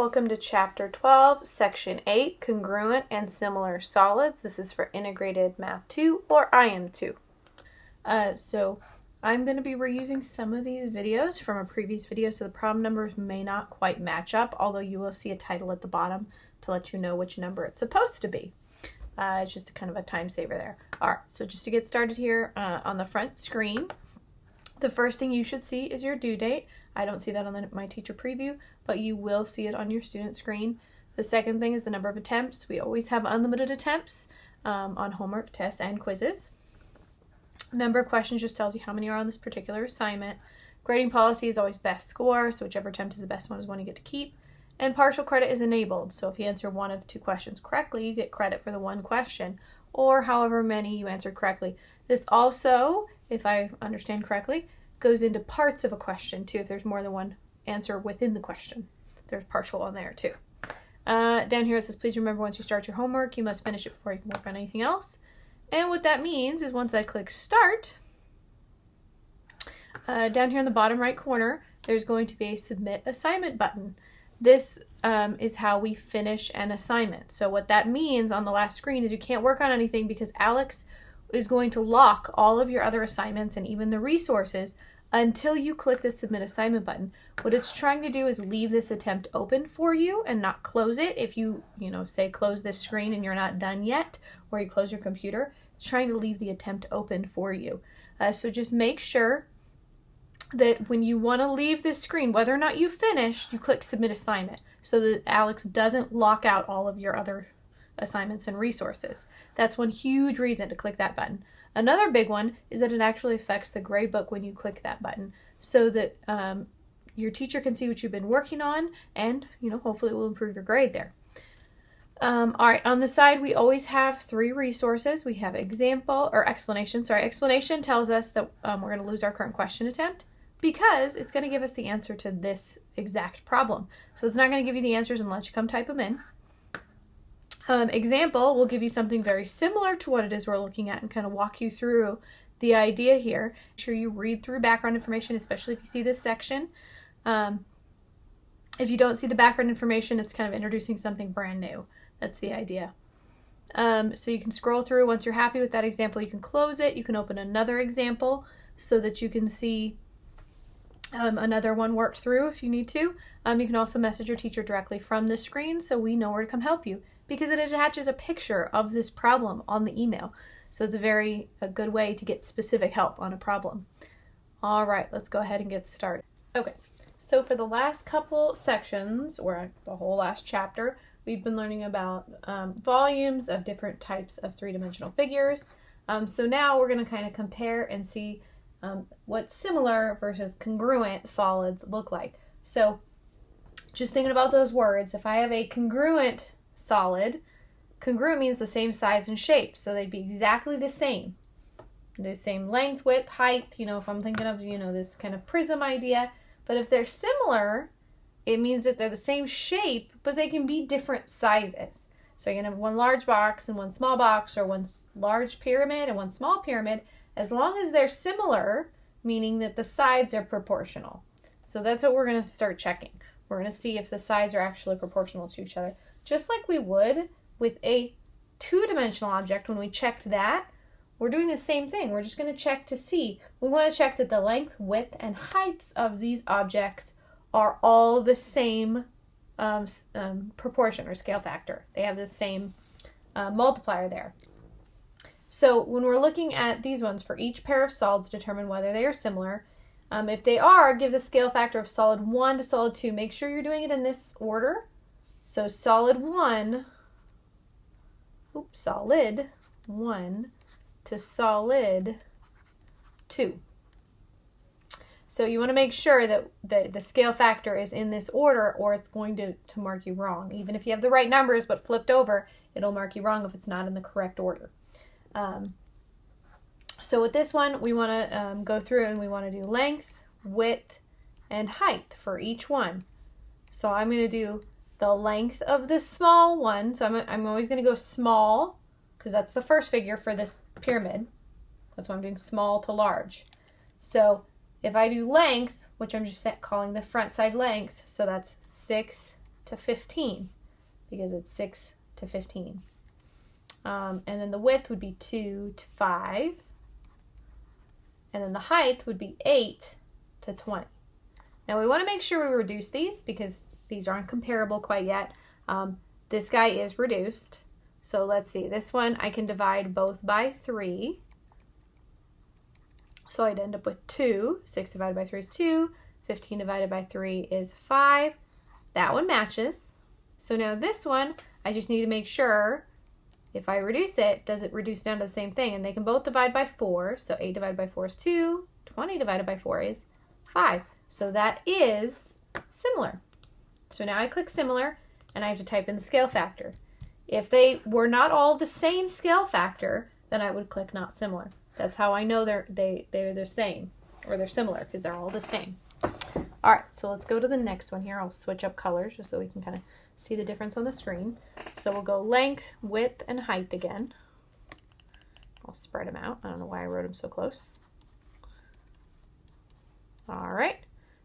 Welcome to Chapter 12, Section 8, Congruent and Similar Solids. This is for Integrated Math 2 or IM2. So I'm going to be reusing some of these videos from a previous video, so the problem numbers may not quite match up, although you will see a title at the bottom to let you know which number it's supposed to be. It's just kind of a time saver there. Alright, so just to get started here on the front screen, the first thing you should see is your due date. I don't see that on my teacher preview, but you will see it on your student screen. The second thing is the number of attempts. We always have unlimited attempts on homework, tests, and quizzes. Number of questions just tells you how many are on this particular assignment. Grading policy is always best score, so whichever attempt is the best one is one you get to keep. And partial credit is enabled, so if you answer one of two questions correctly, you get credit for the one question, or however many you answered correctly. This also, if I understand correctly, goes into parts of a question too. If there's more than one answer within the question, there's partial on there too. Down here it says, please remember, once you start your homework, you must finish it before you can work on anything else. And what that means is once I click start, down here in the bottom right corner, there's going to be a submit assignment button. This is how we finish an assignment. So what that means on the last screen is you can't work on anything because Alex is going to lock all of your other assignments and even the resources until you click the submit assignment button. What it's trying to do is leave this attempt open for you and not close it. If you say close this screen and you're not done yet, or you close your computer, it's trying to leave the attempt open for you. So just make sure that when you want to leave this screen, whether or not you finished, you click submit assignment so that Alex doesn't lock out all of your other assignments and resources. That's one huge reason to click that button. Another big one is that it actually affects the gradebook when you click that button, so that your teacher can see what you've been working on, and hopefully it will improve your grade there. Alright, on the side we always have three resources. We have explanation. Explanation tells us that we're going to lose our current question attempt because it's going to give us the answer to this exact problem. So it's not going to give you the answers unless you come type them in. Example will give you something very similar to what it is we're looking at and kind of walk you through the idea here. Make sure you read through background information, especially if you see this section. If you don't see the background information, it's kind of introducing something brand new. That's the idea. So you can scroll through. Once you're happy with that example, you can close it. You can open another example so that you can see another one worked through if you need to. You can also message your teacher directly from the screen so we know where to come help you, because it attaches a picture of this problem on the email. So it's a good way to get specific help on a problem. All right, let's go ahead and get started. Okay, so for the last couple sections, or the whole last chapter, we've been learning about volumes of different types of three-dimensional figures. So now we're going to kind of compare and see what similar versus congruent solids look like. So just thinking about those words, if I have a congruent solid, congruent means the same size and shape, so they'd be exactly the same length, width, height, if I'm thinking of this kind of prism idea. But if they're similar, it means that they're the same shape, but they can be different sizes. So you can have one large box and one small box, or one large pyramid and one small pyramid, as long as they're similar, meaning that the sides are proportional. So that's what we're going to start checking. We're going to see if the sides are actually proportional to each other. Just like we would with a two-dimensional object, when we checked that, we're doing the same thing. We're just going to check to see. We want to check that the length, width, and heights of these objects are all the same proportion or scale factor. They have the same multiplier there. So when we're looking at these ones, for each pair of solids, determine whether they are similar. If they are, give the scale factor of solid 1 to solid 2. Make sure you're doing it in this order. So solid 1 to solid 2. So you want to make sure that the scale factor is in this order, or it's going to mark you wrong. Even if you have the right numbers but flipped over, it'll mark you wrong if it's not in the correct order. So with this one, we want to go through and we want to do length, width, and height for each one. So I'm going to do the length of the small one. So I'm always going to go small, because that's the first figure for this pyramid. That's why I'm doing small to large. So if I do length, which I'm just calling the front side length, so that's 6 to 15 because it's 6 to 15. And then the width would be 2 to 5. And then the height would be 8 to 20. Now we want to make sure we reduce these because these aren't comparable quite yet. This guy is reduced. So let's see, this one I can divide both by 3. So I'd end up with 2. 6 divided by 3 is 2. 15 divided by 3 is 5. That one matches. So now this one, I just need to make sure if I reduce it, does it reduce down to the same thing? And they can both divide by 4. So 8 divided by 4 is 2. 20 divided by 4 is 5. So that is similar. So now I click similar and I have to type in the scale factor. If they were not all the same scale factor, then I would click not similar. That's how I know they're the same, or they're similar, because they're all the same. All right, so let's go to the next one here. I'll switch up colors just so we can kind of see the difference on the screen. So we'll go length, width, and height again. I'll spread them out. I don't know why I wrote them so close. All right.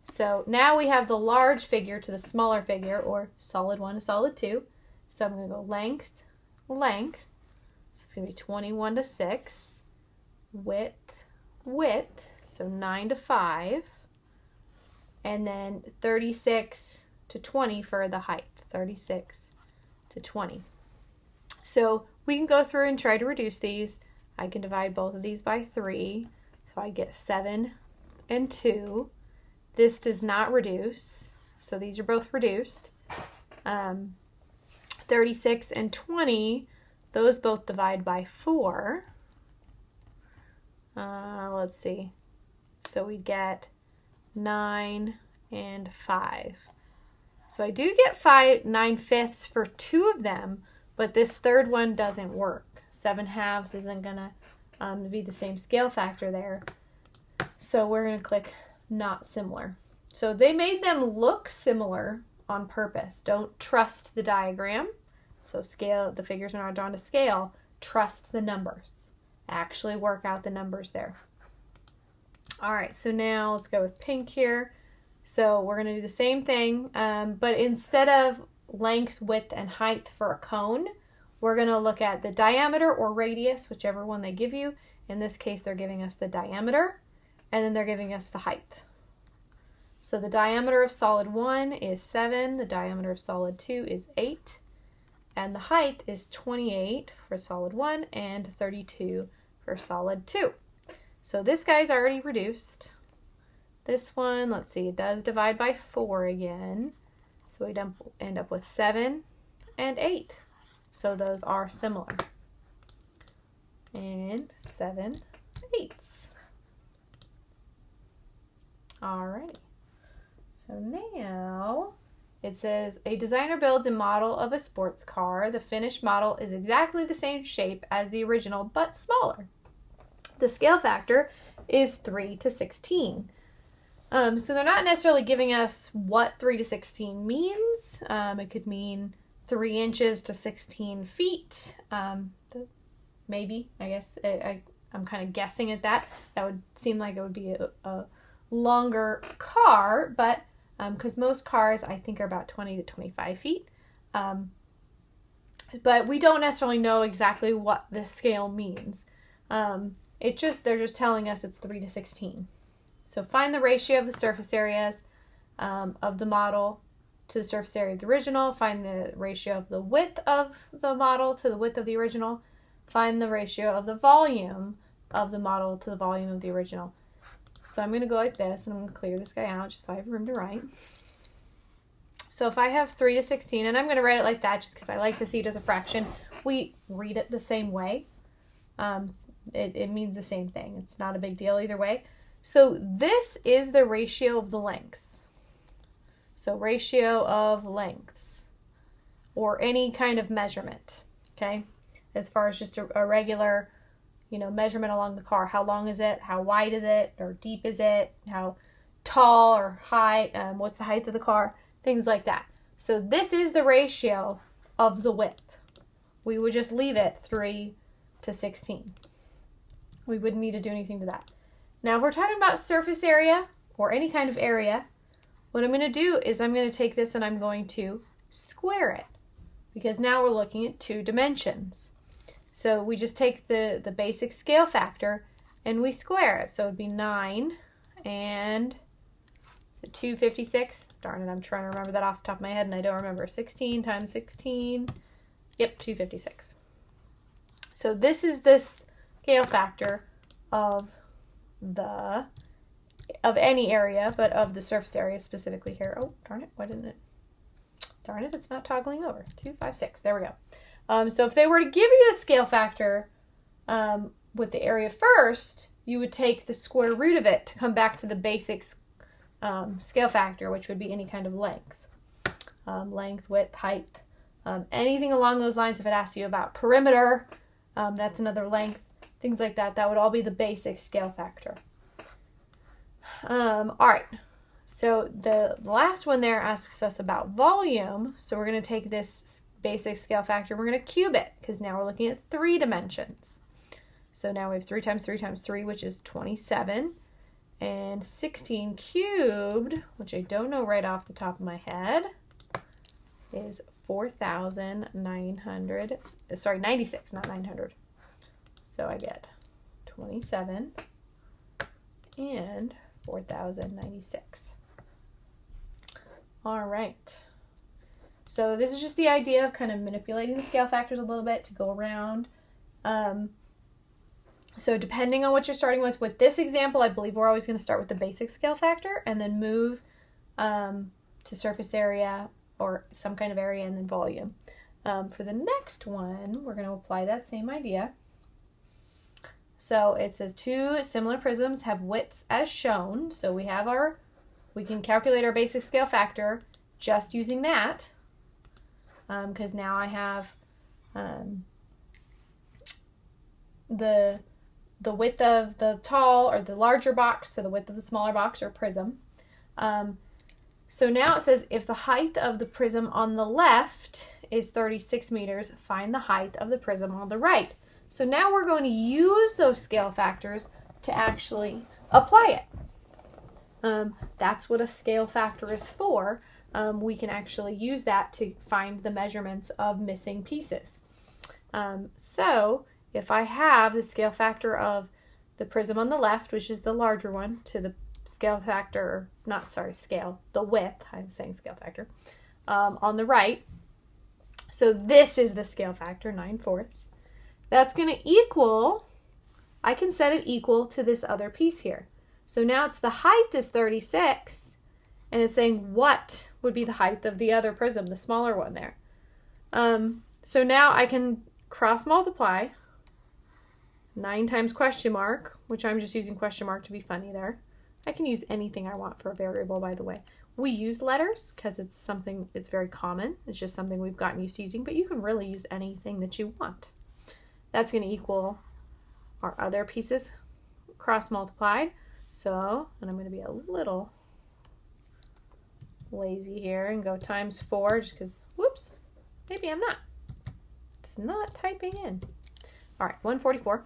So now we have the large figure to the smaller figure, or solid 1 to solid 2. So I'm going to go length, length. So it's going to be 21 to 6. Width, width. So 9 to 5. And then 36 to 20 for the height. 36 to 20. So we can go through and try to reduce these. I can divide both of these by 3. So I get 7 and 2. This does not reduce, so these are both reduced. 36 and 20, those both divide by 4. Let's see. So we get 9 and 5. So I do get 9/5 for 2 of them, but this third one doesn't work. 7/2 isn't going to be the same scale factor there. So we're going to click not similar. So they made them look similar on purpose. Don't trust the diagram. So scale, the figures are not drawn to scale. Trust the numbers. Actually work out the numbers there. All right, so now let's go with pink here. So we're going to do the same thing, but instead of length, width, and height for a cone, we're going to look at the diameter or radius, whichever one they give you. In this case, they're giving us the diameter, and then they're giving us the height. So the diameter of solid 1 is 7, the diameter of solid 2 is 8, and the height is 28 for solid 1 and 32 for solid 2. So this guy's already reduced. This one, let's see, it does divide by 4 again. So we end up with 7 and 8. So those are similar. And 7 eighths. All right. So now it says a designer builds a model of a sports car. The finished model is exactly the same shape as the original, but smaller. The scale factor is 3 to 16. So they're not necessarily giving us what 3 to 16 means. It could mean 3 inches to 16 feet. Maybe, I guess. I'm kind of guessing at that. That would seem like it would be a longer car, but because most cars I think are about 20 to 25 feet. But we don't necessarily know exactly what this scale means. They're just telling us it's 3 to 16. So find the ratio of the surface areas of the model to the surface area of the original. Find the ratio of the width of the model to the width of the original. Find the ratio of the volume of the model to the volume of the original. So I'm going to go like this, and I'm going to clear this guy out just so I have room to write. So if I have 3 to 16, and I'm going to write it like that just because I like to see it as a fraction. We read it the same way. It means the same thing. It's not a big deal either way. So this is the ratio of the lengths. So ratio of lengths, or any kind of measurement, okay? As far as just a regular, measurement along the car. How long is it? How wide is it? Or deep is it? How tall or high? What's the height of the car? Things like that. So this is the ratio of the width. We would just leave it 3 to 16. We wouldn't need to do anything to that. Now, if we're talking about surface area or any kind of area, what I'm going to do is I'm going to take this and I'm going to square it, because now we're looking at 2 dimensions. So we just take the basic scale factor and we square it. So it would be 9 and 256. Darn it, I'm trying to remember that off the top of my head and I don't remember. 16 times 16. Yep, 256. So this is this scale factor of any area, but of the surface area specifically here. Oh, darn it, why didn't it? Darn it, it's not toggling over. 256, there we go. So if they were to give you the scale factor with the area first, you would take the square root of it to come back to the basic scale factor, which would be any kind of length. Length, width, height, anything along those lines. If it asks you about perimeter, that's another length, things like that. That would all be the basic scale factor. All right, so the last one there asks us about volume. So we're going to take this basic scale factor, we're going to cube it, because now we're looking at 3 dimensions. So now we have 3 times 3 times 3, which is 27, and 16 cubed, which I don't know right off the top of my head, is 4,900, sorry, 96, not 900. So I get 27 and 4,096. All right. So this is just the idea of kind of manipulating the scale factors a little bit to go around. So depending on what you're starting with this example, I believe we're always going to start with the basic scale factor and then move to surface area or some kind of area and then volume. For the next one, we're going to apply that same idea. So it says 2 similar prisms have widths as shown. So we can calculate our basic scale factor just using that. Because now I have the width of the tall or the larger box to the width of the smaller box or prism. So now it says if the height of the prism on the left is 36 meters, find the height of the prism on the right. So now we're going to use those scale factors to actually apply it. That's what a scale factor is for. We can actually use that to find the measurements of missing pieces. So if I have the scale factor of the prism on the left, which is the larger one, to the scale factor, the width, I'm saying scale factor, on the right. So this is the scale factor, 9/4. That's going to equal, I can set it equal to this other piece here. So now it's the height is 36, and it's saying what would be the height of the other prism, the smaller one there. So now I can cross multiply 9 times question mark, which I'm just using question mark to be funny there. I can use anything I want for a variable, by the way. We use letters because it's very common. It's just something we've gotten used to using, but you can really use anything that you want. That's going to equal our other pieces cross multiplied. So, and I'm going to be a little lazy here and go times 4 just because, whoops, maybe I'm not. It's not typing in. All right, 144.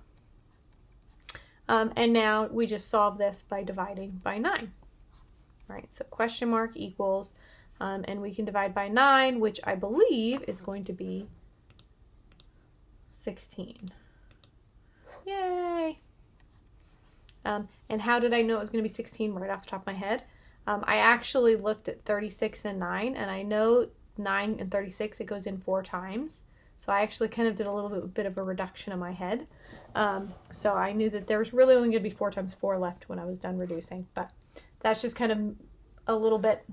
And now we just solve this by dividing by 9. All right, so question mark equals, and we can divide by 9, which I believe is going to be 16. Yay! And how did I know it was going to be 16 right off the top of my head? I actually looked at 36 and 9, and I know 9 and 36, it goes in 4 times. So I actually kind of did a little bit of a reduction in my head. So I knew that there was really only going to be 4 times 4 left when I was done reducing. But that's just kind of a little bit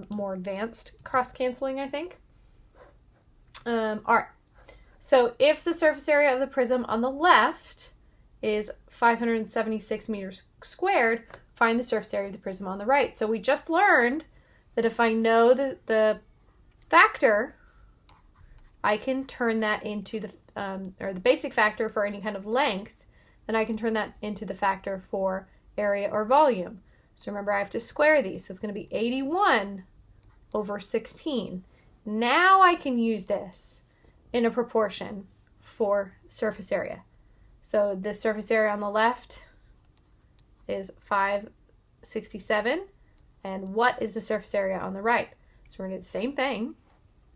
more advanced cross-canceling, I think. All right. So if the surface area of the prism on the left is 576 meters squared, find the surface area of the prism on the right. So we just learned that if I know the factor, I can turn that into the basic factor for any kind of length, then I can turn that into the factor for area or volume. So remember, I have to square these. So it's going to be 81 over 16. Now I can use this in a proportion for surface area. So the surface area on the left is 567. And what is the surface area on the right? So we're going to do the same thing.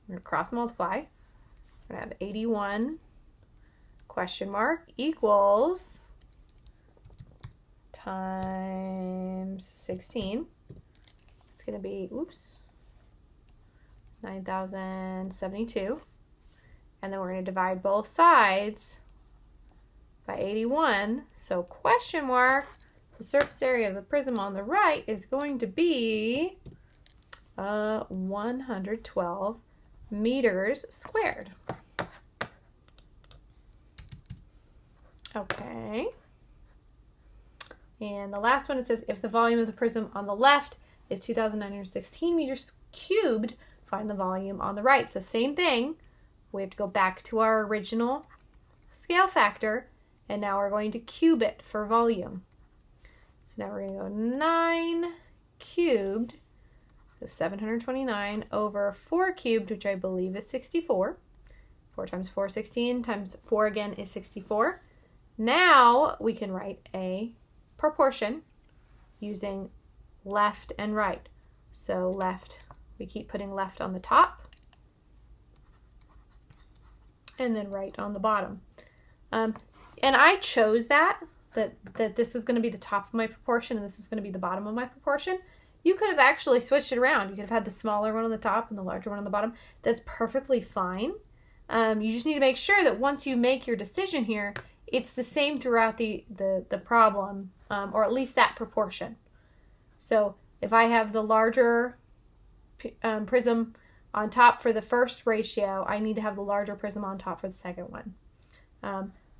We're going to cross multiply. We're going to have 81 question mark equals times 16. It's going to be, 9,072. And then we're going to divide both sides by 81. So question mark, the surface area of the prism on the right is going to be 112 meters squared. Okay. And the last one, it says if the volume of the prism on the left is 2,916 meters cubed, find the volume on the right. So same thing. We have to go back to our original scale factor, and now we're going to cube it for volume. So now we're going to go 9 cubed, so 729 over 4 cubed, which I believe is 64. 4 times 4 is 16, times 4 again is 64. Now we can write a proportion using left and right. So left, we keep putting left on the top, and then right on the bottom. And I chose that this was going to be the top of my proportion and this was going to be the bottom of my proportion. You could have actually switched it around. You could have had the smaller one on the top and the larger one on the bottom. That's perfectly fine. You just need to make sure that once you make your decision here, it's the same throughout the problem, or at least that proportion. So if I have the larger prism on top for the first ratio, I need to have the larger prism on top for the second one.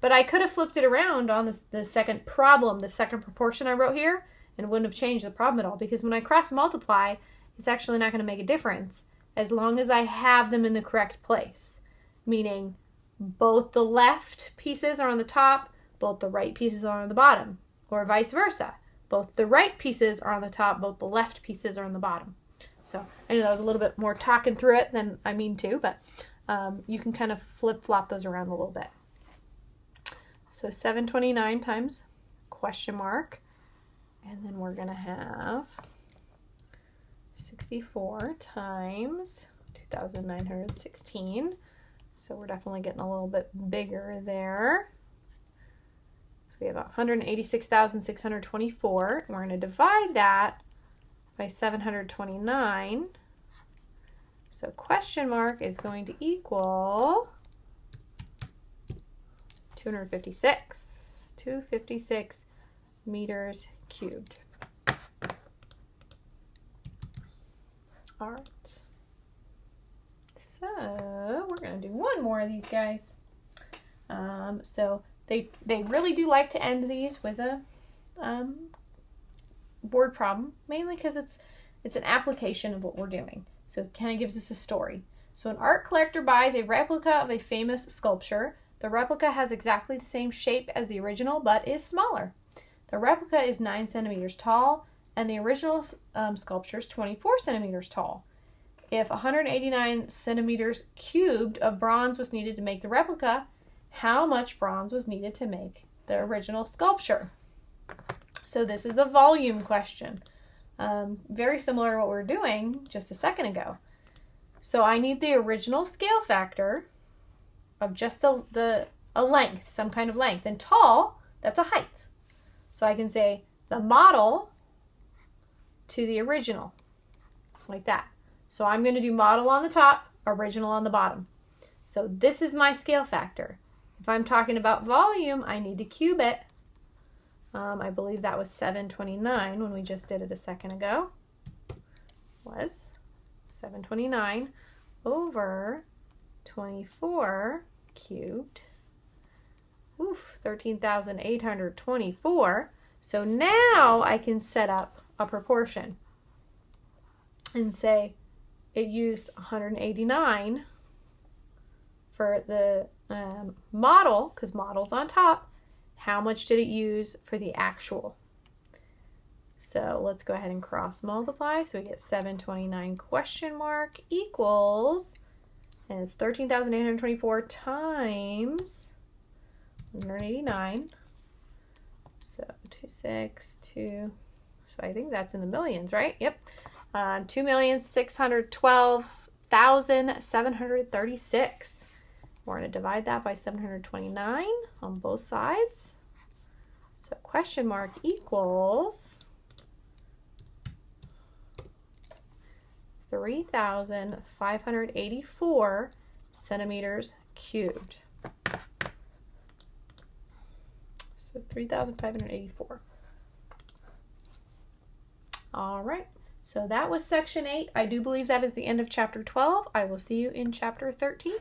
But I could have flipped it around on the second problem, the second proportion I wrote here, and it wouldn't have changed the problem at all, because when I cross multiply, it's actually not going to make a difference as long as I have them in the correct place. Meaning both the left pieces are on the top, both the right pieces are on the bottom, or vice versa. Both the right pieces are on the top, both the left pieces are on the bottom. So I know that was a little bit more talking through it than I mean to, but you can kind of flip-flop those around a little bit. So 729 times question mark, and then we're going to have 64 times 2,916. So we're definitely getting a little bit bigger there. So we have 186,624. We're going to divide that by 729. So question mark is going to equal 256 meters cubed. All right. So we're going to do one more of these guys. So they really do like to end these with a board problem, mainly because it's an application of what we're doing. So it kind of gives us a story. So an art collector buys a replica of a famous sculpture. The replica has exactly the same shape as the original, but is smaller. The replica is 9 centimeters tall, and the original sculpture is 24 centimeters tall. If 189 centimeters cubed of bronze was needed to make the replica, how much bronze was needed to make the original sculpture? So this is a volume question. Very similar to what we were doing just a second ago. So I need the original scale factor of just a length, some kind of length. And tall, that's a height. So I can say the model to the original, like that. So I'm going to do model on the top, original on the bottom. So this is my scale factor. If I'm talking about volume, I need to cube it. I believe that was 729 when we just did it a second ago. Was 729 over 24 cubed. 13,824. So now I can set up a proportion and say it used 189 for the model, because model's on top. How much did it use for the actual? So let's go ahead and cross multiply. So we get 729 question mark equals, and it's 13,824 times 189. So 262. So I think that's in the millions, right? Yep. 2,612,736. We're going to divide that by 729 on both sides. So question mark equals 3,584 centimeters cubed. So 3,584. All right, so that was section 8. I do believe that is the end of chapter 12. I will see you in chapter 13.